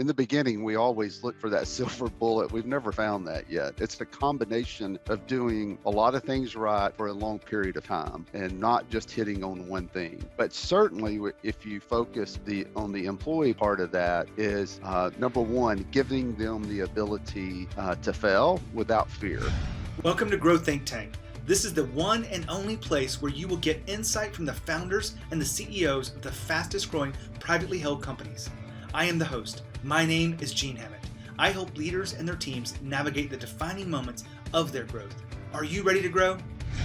in the beginning, we always look for that silver bullet. We've never found that yet. It's the combination of doing a lot of things right for a long period of time and not just hitting on one thing. But certainly, if you focus on the employee part of that, is number one, giving them the ability to fail without fear. Welcome to Grow Think Tank. This is the one and only place where you will get insight from the founders and the CEOs of the fastest growing privately held companies. I am the host. My name is Gene Hammett. I help leaders and their teams navigate the defining moments of their growth. Are you ready to grow?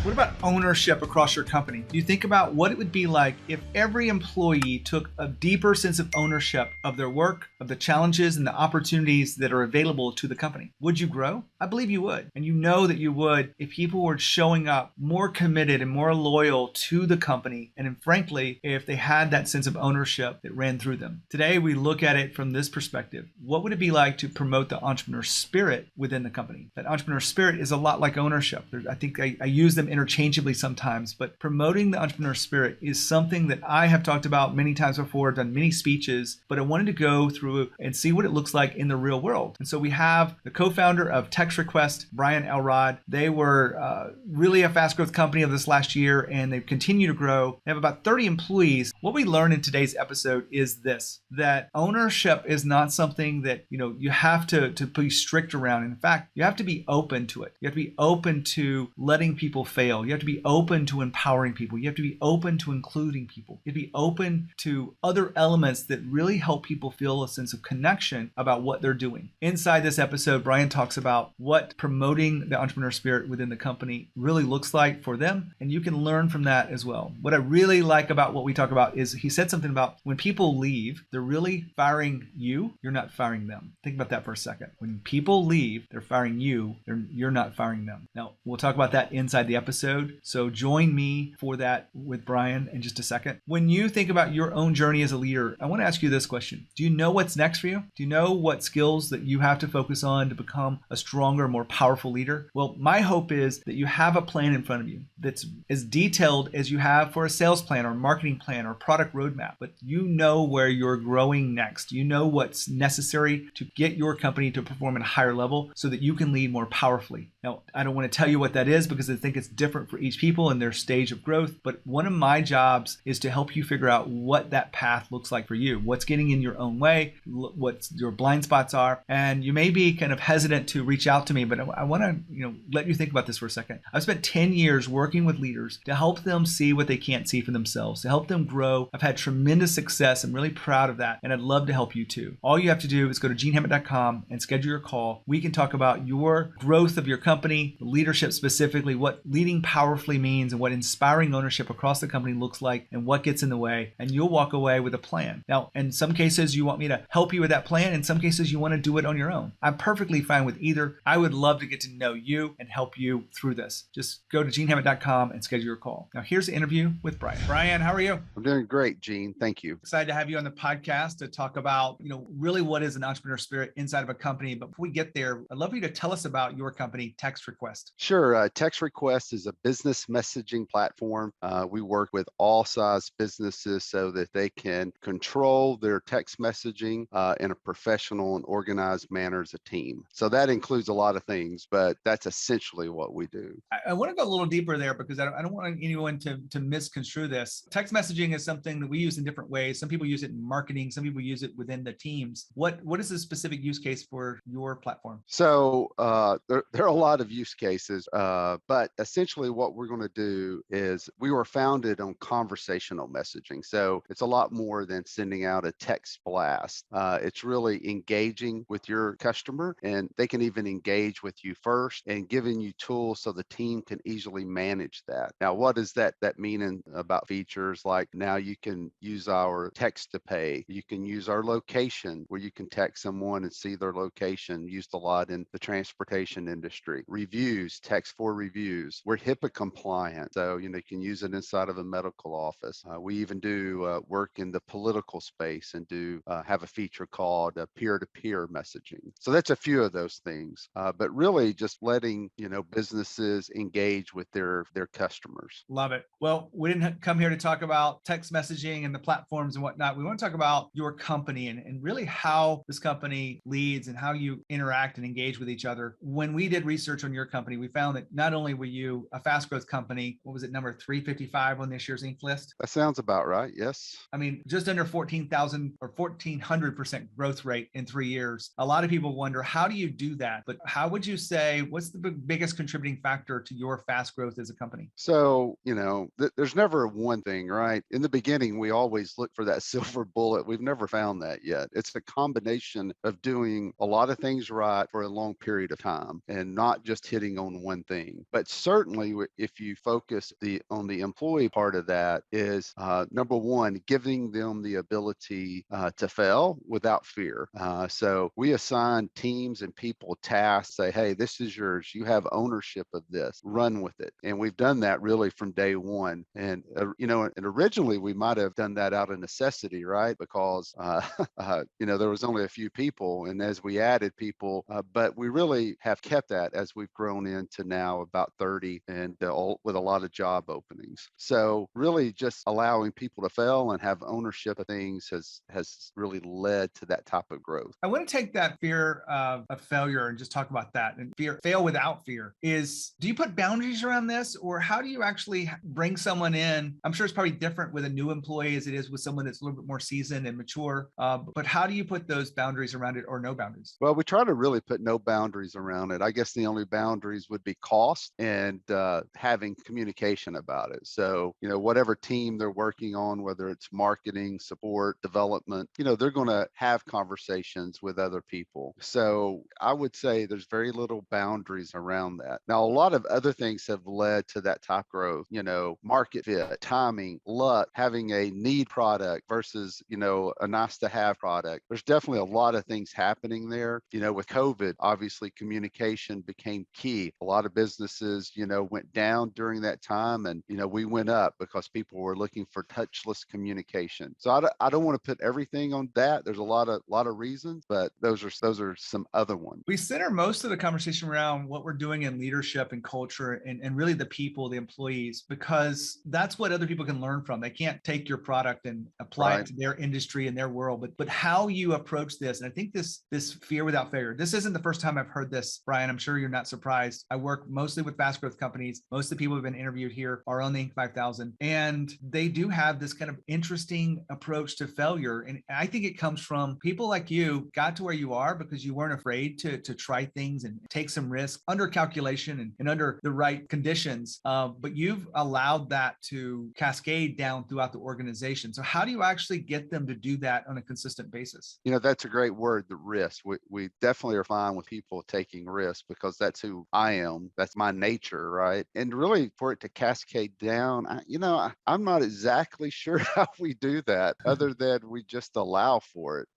What about ownership across your company? Do you think about what it would be like if every employee took a deeper sense of ownership of their work, of the challenges and the opportunities that are available to the company? Would you grow? I believe you would. And you know that you would if people were showing up more committed and more loyal to the company. And frankly, if they had that sense of ownership that ran through them. Today, we look at it from this perspective. What would it be like to promote the entrepreneur spirit within the company? That entrepreneur spirit is a lot like ownership. I think I use them interchangeably sometimes, but promoting the entrepreneur spirit is something that I have talked about many times before, done many speeches, but I wanted to go through and see what it looks like in the real world. And so we have the co-founder of Text Request, Brian Elrod. They were really a fast growth company of this last year, and they continue to grow. They have about 30 employees. What we learned in today's episode is this, that ownership is not something that you have to be strict around. In fact, you have to be open to it. You have to be open to letting people fail. You have to be open to empowering people. You have to be open to including people. You have to be open to other elements that really help people feel a sense of connection about what they're doing. Inside this episode, Brian talks about what promoting the entrepreneur spirit within the company really looks like for them, and you can learn from that as well. What I really like about what we talk about is he said something about when people leave, they're really firing you, you're not firing them. Think about that for a second. When people leave, they're firing you, you're not firing them. Now, we'll talk about that inside the episode, so join me for that with Brian in just a second. When you think about your own journey as a leader, I want to ask you this question. Do you know what's next for you? Do you know what skills that you have to focus on to become a stronger, more powerful leader? Well, my hope is that you have a plan in front of you that's as detailed as you have for a sales plan or marketing plan or product roadmap, but you know where you're growing next. You know what's necessary to get your company to perform at a higher level so that you can lead more powerfully. Now, I don't want to tell you what that is because I think it's different for each people and their stage of growth, but one of my jobs is to help you figure out what that path looks like for you, what's getting in your own way, what your blind spots are, and you may be kind of hesitant to reach out to me, but I want to let you think about this for a second. I've spent 10 years working with leaders to help them see what they can't see for themselves, to help them grow. I've had tremendous success. I'm really proud of that, and I'd love to help you too. All you have to do is go to genehammett.com and schedule your call. We can talk about your growth of your company, leadership specifically, what leading powerfully means and what inspiring ownership across the company looks like and what gets in the way, and you'll walk away with a plan. Now, in some cases, you want me to help you with that plan. In some cases, you want to do it on your own. I'm perfectly fine with either. I would love to get to know you and help you through this. Just go to genehammett.com and schedule your call. Now, here's the interview with Brian. Brian, how are you? I'm doing great, Gene. Thank you. Excited to have you on the podcast to talk about, really what is an entrepreneur spirit inside of a company. But before we get there, I'd love for you to tell us about your company, Text Request. Sure. Text Request is a business messaging platform. We work with all size businesses so that they can control their text messaging in a professional and organized manner as a team. So that includes a lot of things, but that's essentially what we do. I want to go a little deeper there because I don't want anyone to misconstrue this. Text messaging is something that we use in different ways. Some people use it in marketing. Some people use it within the teams. What is the specific use case for your platform? So there are a lot of use cases, but essentially what we're going to do is we were founded on conversational messaging. So it's a lot more than sending out a text blast. It's really engaging with your customer, and they can even engage with you first and giving you tools so the team can easily manage that. Now, what does that mean about features? Like now you can use our text to pay. You can use our location where you can text someone and see their location, used a lot in the transportation industry. Reviews, text for reviews. We're HIPAA compliant, so you can use it inside of a medical office. We even do work in the political space and do have a feature called peer-to-peer messaging. So that's a few of those things, but really just letting businesses engage with their customers. Love it. Well, we didn't come here to talk about text messaging and the platforms and whatnot. We want to talk about your company and really how this company leads and how you interact and engage with each other. When we did research on your company, we found that not only were you a fast growth company, what was it, number 355 on this year's Inc. list? That sounds about right. Yes. I mean, just under 14,000 or 1,400% growth rate in 3 years. A lot of people wonder, how do you do that? But how would you say, what's the biggest contributing factor to your fast growth as a company? So, there's never one thing, right? In the beginning, we always look for that silver bullet. We've never found that yet. It's a combination of doing a lot of things right for a long period of time and not just hitting on one thing. But certainly, if you focus on the employee part of that, is number one, giving them the ability to fail without fear. So we assign teams and people tasks, say, hey, this is yours. You have ownership of this. Run with it. And we've done that really from day one. And, and originally we might have done that out of necessity, right? Because, there was only a few people. And as we added people, but we really have kept that as we've grown into now about 30 and with a lot of job openings. So really just allowing people to fail and have ownership of things has really led to that type of growth. I want to take that fear of failure and just talk about that. And fail without fear do you put boundaries around this, or how do you actually bring someone in? I'm sure it's probably different with a new employee as it is with someone that's a little bit more seasoned and mature. But how do you put those boundaries around it, or no boundaries? Well, we try to really put no boundaries around it. I guess the only boundaries would be cost and having communication about it. So, whatever team they're working on, whether it's marketing, support, development, they're going to have conversations with other people. So I would say there's very little boundaries around that. Now, a lot of other things have led to that type of growth, market fit, timing, luck, having a need product versus, a nice to have product. There's definitely a lot of things happening there. With COVID, obviously communication became key. A lot of businesses, went down during that time, and, we went up because people were looking for touchless communication. So I don't want to put everything on that. There's a lot of reasons, but those are some other ones. We center most of the conversation around what we're doing in leadership and culture and really the people, the employees, because that's what other people can learn from. They can't take your product and apply it to their industry and their world, but how you approach this. And I think this fear without failure, this isn't the first time I've heard this, Brian. I'm sure you're not surprised. I work mostly with fast growth companies. Most of the people who've been interviewed here are on the Inc. 5000, and they do have this kind of interesting approach to failure. And I think it comes from people like you got to where you are because you weren't afraid to try things and take some risk under calculation and under the right conditions. But you've allowed that to cascade down throughout the organization. So how do you actually get them to do that on a consistent basis? That's a great word, the risk. We definitely are fine with people taking risks because that's who I am. That's my nature, right? And really for it to cascade down, I'm not exactly sure how we do that other than we just allow for it.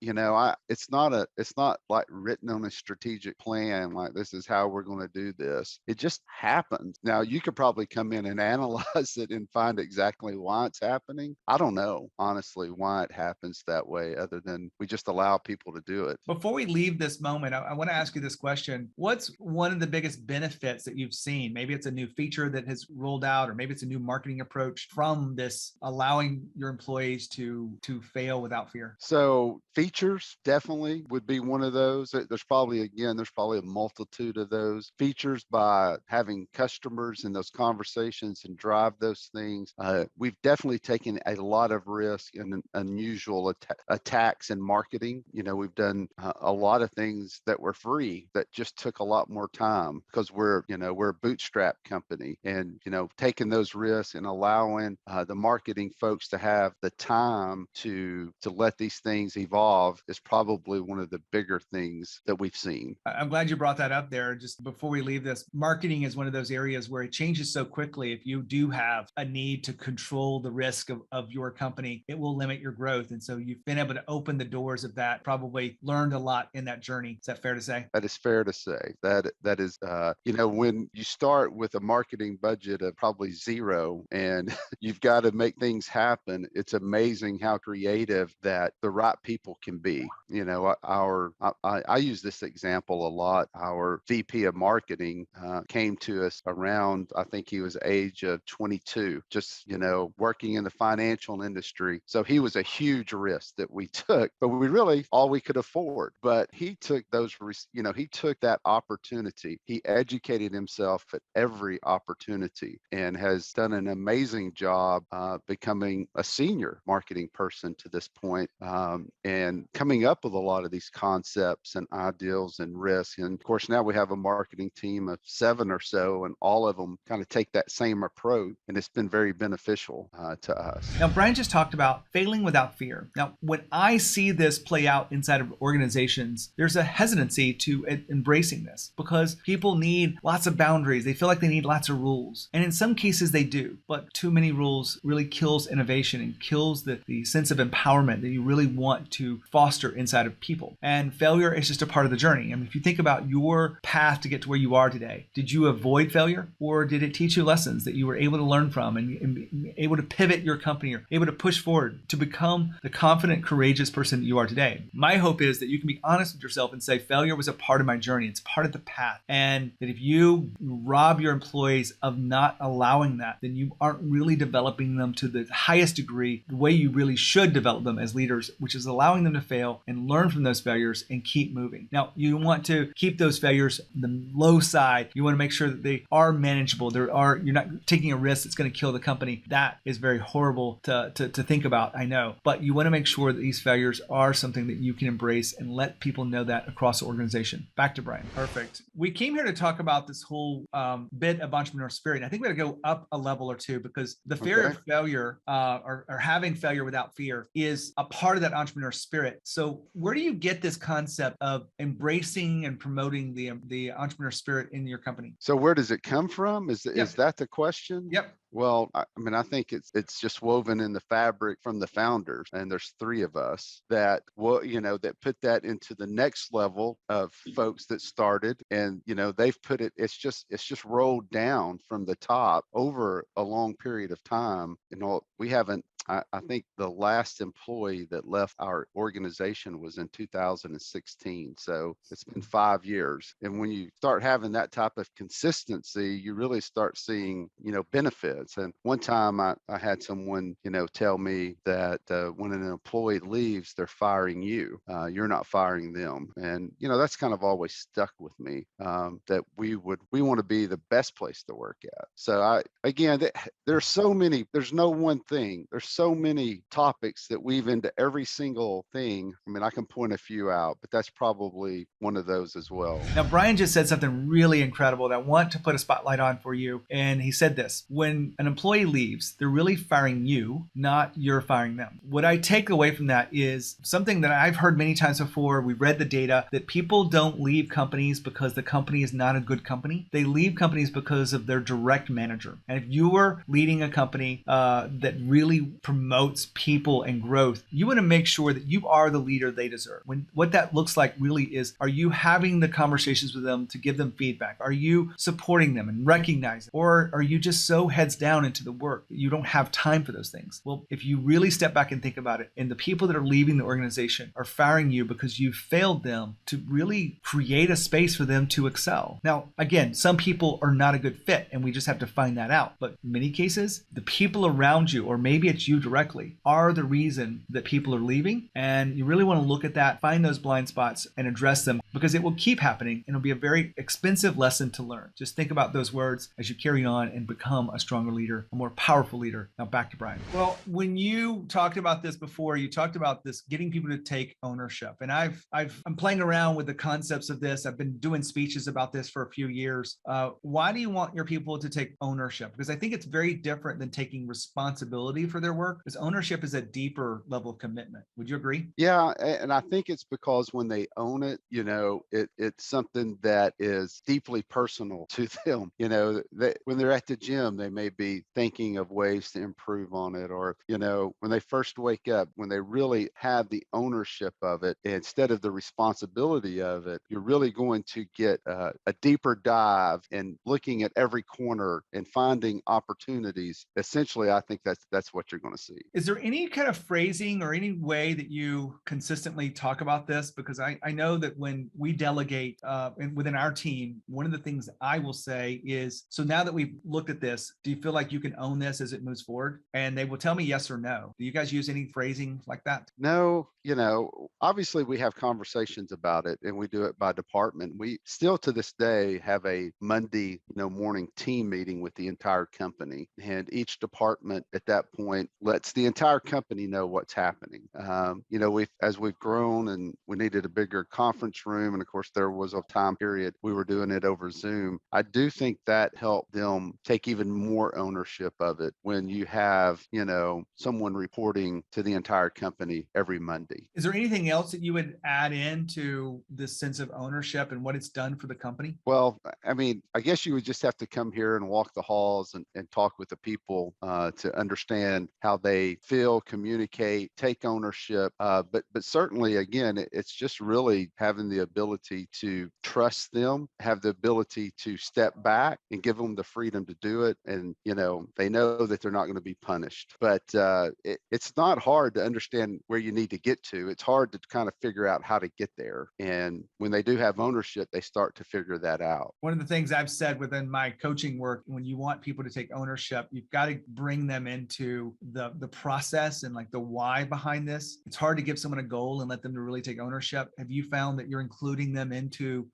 It's not like written on a strategic plan, like this is how we're going to do this. It just happens. Now you could probably come in and analyze it and find exactly why it's happening. I don't know, honestly, why it happens that way other than we just allow people to do it. Before we leave this moment, I want to ask you this question. What's one of the biggest benefits that you've seen? Maybe it's a new feature that has rolled out, or maybe it's a new marketing approach from this allowing your employees to fail without fear. So features definitely would be one of those. There's probably a multitude of those features by having customers in those conversations and drive those things. We've definitely taken a lot of risk and unusual attacks in marketing. We've done a lot of things that were free that just took a lot more time because we're a bootstrap company, and taking those risks and allowing the marketing folks to have the time to let these things evolve is probably one of the bigger things that we've seen. I'm glad you brought that up there. Just before we leave this, marketing is one of those areas where it changes so quickly. If you do have a need to control the risk of your company, it will limit your growth. And so you've been able to open the doors of that, probably learned a lot in that journey. Is that fair to say? That is fair to say. That is, when you start start with a marketing budget of probably zero, and you've got to make things happen. It's amazing how creative that the right people can be. You know, I use this example a lot. Our VP of marketing came to us around, I think he was age of 22, just, working in the financial industry. So he was a huge risk that we took, but we really all we could afford. But he took he took that opportunity. He educated himself at every opportunity and has done an amazing job becoming a senior marketing person to this point, and coming up with a lot of these concepts and ideals and risks. And of course, now we have a marketing team of 7 or so, and all of them kind of take that same approach, and it's been very beneficial to us. Now, Brian just talked about failing without fear. Now, when I see this play out inside of organizations, there's a hesitancy to embracing this because people need lots of boundaries. They feel like they need lots of rules. And in some cases they do, but too many rules really kills innovation and kills the sense of empowerment that you really want to foster inside of people. And failure is just a part of the journey. I mean, if you think about your path to get to where you are today, did you avoid failure, or did it teach you lessons that you were able to learn from and able to pivot your company or able to push forward to become the confident, courageous person that you are today? My hope is that you can be honest with yourself and say failure was a part of my journey. It's part of the path. And that if you rob your employees of not allowing that, then you aren't really developing them to the highest degree, the way you really should develop them as leaders, which is allowing them to fail and learn from those failures and keep moving. Now, you want to keep those failures on the low side. You want to make sure that they are manageable. You're not taking a risk that's going to kill the company. That is very horrible to think about, I know. But you want to make sure that these failures are something that you can embrace and let people know that across the organization. Back to Brian. Perfect. We came here to talk about this whole bit of entrepreneur spirit. I think we got to go up a level or two, because the fear of failure or having failure without fear is a part of that entrepreneur spirit. So where do you get this concept of embracing and promoting the entrepreneur spirit in your company? So where does it come from? Is that the question? Yep. Well, I mean, I think it's just woven in the fabric from the founders, and there's 3 of us that that put that into the next level of folks that started, and they've put it. It's just rolled down from the top over a long period of time. We haven't. I think the last employee that left our organization was in 2016. So it's been 5 years. And when you start having that type of consistency, you really start seeing, benefits. And one time I had someone, tell me that when an employee leaves, they're firing you. You're not firing them. And, that's kind of always stuck with me, that we want to be the best place to work at. So there's no one thing. There's so many topics that weave into every single thing. I mean, I can point a few out, but that's probably one of those as well. Now, Brian just said something really incredible that I want to put a spotlight on for you. And he said this: when an employee leaves, they're really firing you, not you're firing them. What I take away from that is something that I've heard many times before. We've read the data that people don't leave companies because the company is not a good company. They leave companies because of their direct manager. And if you are leading a company that really promotes people and growth, you want to make sure that you are the leader they deserve. What that looks like really is, are you having the conversations with them to give them feedback? Are you supporting them and recognizing? Or are you just so heads down into the work that you don't have time for those things? Well, if you really step back and think about it, and the people that are leaving the organization are firing you because you failed them to really create a space for them to excel. Now, again, some people are not a good fit, and we just have to find that out. But in many cases, the people around you, or maybe it's you directly, are the reason that people are leaving. And you really want to look at that, find those blind spots and address them, because it will keep happening and it'll be a very expensive lesson to learn. Just think about those words as you carry on and become a stronger leader, a more powerful leader. Now back to Brian. Well, when you talked about this before, you talked about this getting people to take ownership. And I'm playing around with the concepts of this. I've been doing speeches about this for a few years. Why do you want your people to take ownership? Because I think it's very different than taking responsibility for their work, because ownership is a deeper level of commitment. Would you agree? Yeah, and I think it's because when they own it, it's something that is deeply personal to them. When they're at the gym, they may be thinking of ways to improve on it, or when they first wake up, when they really have the ownership of it instead of the responsibility of it, you're really going to get a deeper dive in looking at every corner and finding opportunities. Essentially, I think that's what you're going to see. Is there any kind of phrasing or any way that you consistently talk about this? Because I know that when we delegate within our team, one of the things I will say is, so now that we've looked at this, do you feel like you can own this as it moves forward? And they will tell me yes or no. Do you guys use any phrasing like that? No, obviously we have conversations about it and we do it by department. We still to this day have a Monday, morning team meeting with the entire company. And each department at that point lets the entire company know what's happening. As we've grown and we needed a bigger conference room. And of course, there was a time period we were doing it over Zoom. I do think that helped them take even more ownership of it when you have, someone reporting to the entire company every Monday. Is there anything else that you would add into this sense of ownership and what it's done for the company? Well, I mean, I guess you would just have to come here and walk the halls and talk with the people to understand how they feel, communicate, take ownership. But certainly, again, it's just really having the ability to trust them, have the ability to step back and give them the freedom to do it. And, they know that they're not going to be punished. But it's not hard to understand where you need to get to. It's hard to kind of figure out how to get there. And when they do have ownership, they start to figure that out. One of the things I've said within my coaching work, when you want people to take ownership, you've got to bring them into the process and like the why behind this. It's hard to give someone a goal and let them to really take ownership. Have you found that you're including them into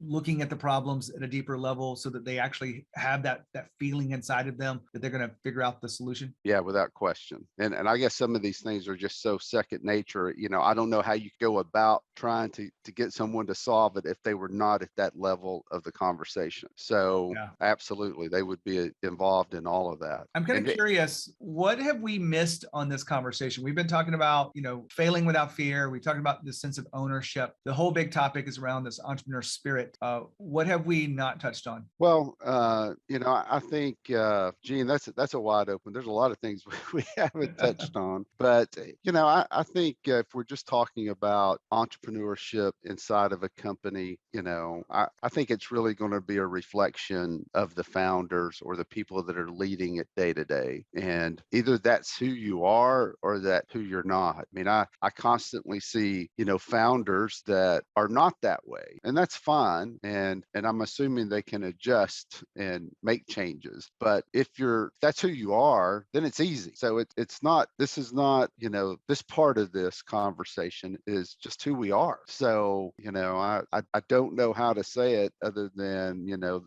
looking at the problems at a deeper level so that they actually have that feeling inside of them that they're going to figure out the solution? Yeah, without question. And I guess some of these things are just so second nature. I don't know how you go about trying to get someone to solve it if they were not at that level of the conversation. So Yeah. absolutely, they would be involved in all of that. I'm kind of curious, what have we missed on this conversation? We've been talking about, failing without fear. We talked about this sense of ownership. The whole big topic is around this entrepreneur spirit. What have we not touched on? Well, I think, Gene, that's a wide open. There's a lot of things we haven't touched on, but I think if we're just talking about entrepreneurship inside of a company, I think it's really going to be a reflection of the founders or the people that are leading it day to day, and either that's who you are or that who you're not. I mean, I constantly see founders that are not that way, and that's fine, and I'm assuming they can adjust and make changes. But if that's who you are, then it's easy. So it's not, this is not, this part of this conversation is just who we are. So, I don't know how to say it other than,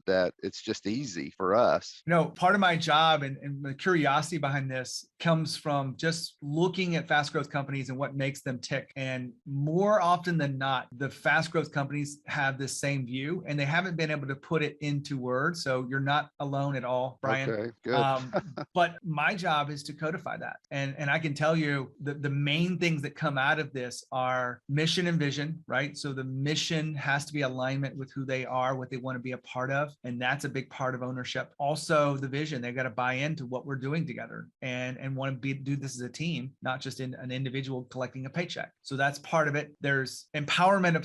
that it's just easy for us. Part of my job and the curiosity behind this comes from just looking at fast growth companies and what makes them tick. And more often than not, the fast growth companies have this same view and they haven't been able to put it into words. So you're not alone at all, Brian. Okay, good. But my job is to codify that. And I can tell you that the main things that come out of this are mission and vision, right? So the mission has to be alignment with who they are, what they want to be a part of. And that's a big part of ownership. Also the vision, they've got to buy into what we're doing together and want to do this as a team, not just in an individual collecting a paycheck. So that's part of it. There's empowerment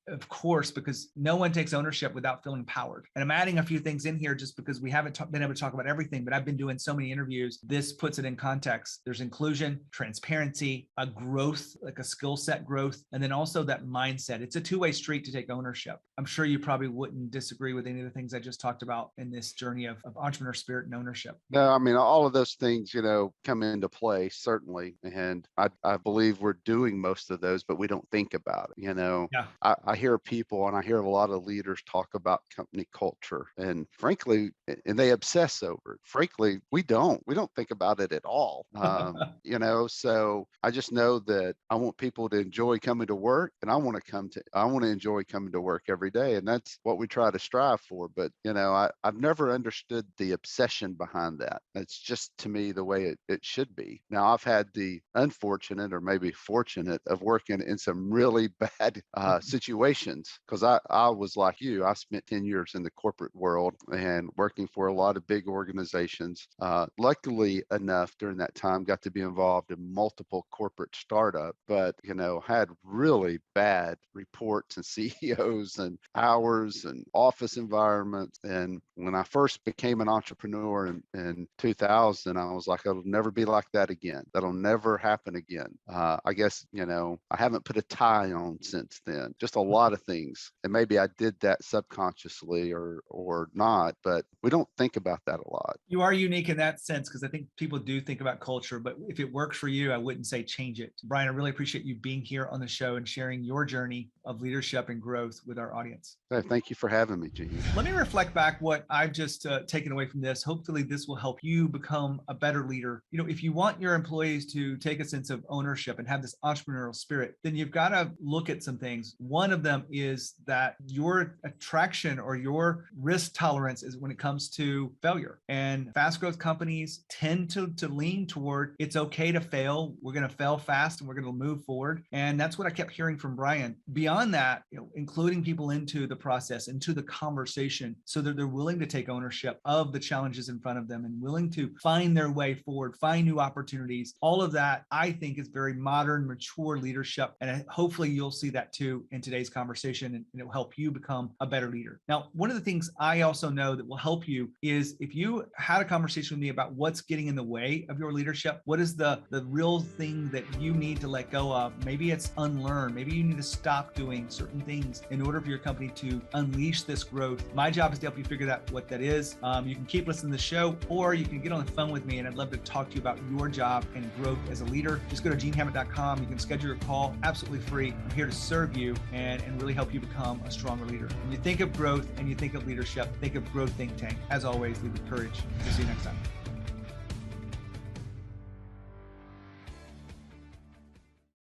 of course, because no one takes ownership without feeling empowered. And I'm adding a few things in here just because we haven't been able to talk about everything, but I've been doing so many interviews. This puts it in context. There's inclusion, transparency, a growth, like a skill set growth, and then also that mindset. It's a two-way street to take ownership. I'm sure you probably wouldn't disagree with any of the things I just talked about in this journey of entrepreneur spirit and ownership. No, I mean, all of those things, come into play, certainly. And I believe we're doing most of those, but we don't think about it. Yeah. I hear people and I hear a lot of leaders talk about company culture, and frankly, and they obsess over it. Frankly, we don't think about it at all. So I just know that I want people to enjoy coming to work, and I want to enjoy coming to work every day. And that's what we try to strive for. But, I've never understood the obsession behind that. It's just, to me, the way it should be. Now, I've had the unfortunate or maybe fortunate of working in some really bad situations because I was like you. I spent 10 years in the corporate world and working for a lot of big organizations. Luckily enough, during that time, got to be involved in multiple corporate startups, but, had really bad reports and CEOs and hours and office environments. And when I first became an entrepreneur in 2000, I was like, it'll never be like that again. That'll never happen again. I guess, I haven't put a tie on since then. Just a lot of things. And maybe I did that subconsciously or not, but we don't think about that a lot. You are unique in that sense because I think people do think about culture, but if it works for you, I wouldn't say change it. Brian, I really appreciate you being here on the show and sharing your journey of leadership and growth with our audience. Hey, thank you for having me, Gene. Let me reflect back what I've just taken away from this. Hopefully this will help you become a better leader. If you want your employees to take a sense of ownership and have this entrepreneurial spirit, then you've got to look at some things. One of them is that your attraction or your risk tolerance is when it comes to failure. And fast growth companies tend to lean toward it's okay to fail. We're going to fail fast and we're going to move forward. And that's what I kept hearing from Brian. Beyond that, including people into the process, into the conversation, so that they're willing to take ownership of the challenges in front of them and willing to find their way forward, find new opportunities. All of that, I think, is very modern, mature leadership. And hopefully you'll see that too in today's conversation, and it'll help you become a better leader. Now, one of the things I also know that will help you is if you had a conversation with me about what's getting in the way of your leadership, what is the real thing that you need to let go of? Maybe it's unlearn. Maybe you need to stop doing certain things in order for your company to unleash this growth. My job is to help you figure out what that is. You can keep listening to the show, or you can get on the phone with me, and I'd love to talk to you about your job and growth as a leader. Just go to genehammett.com. You can schedule your call absolutely free. I'm here to serve you and really help you become a stronger leader. When you think of growth and you think of leadership, think of Growth Think Tank. As always, lead with courage. We'll see you next time.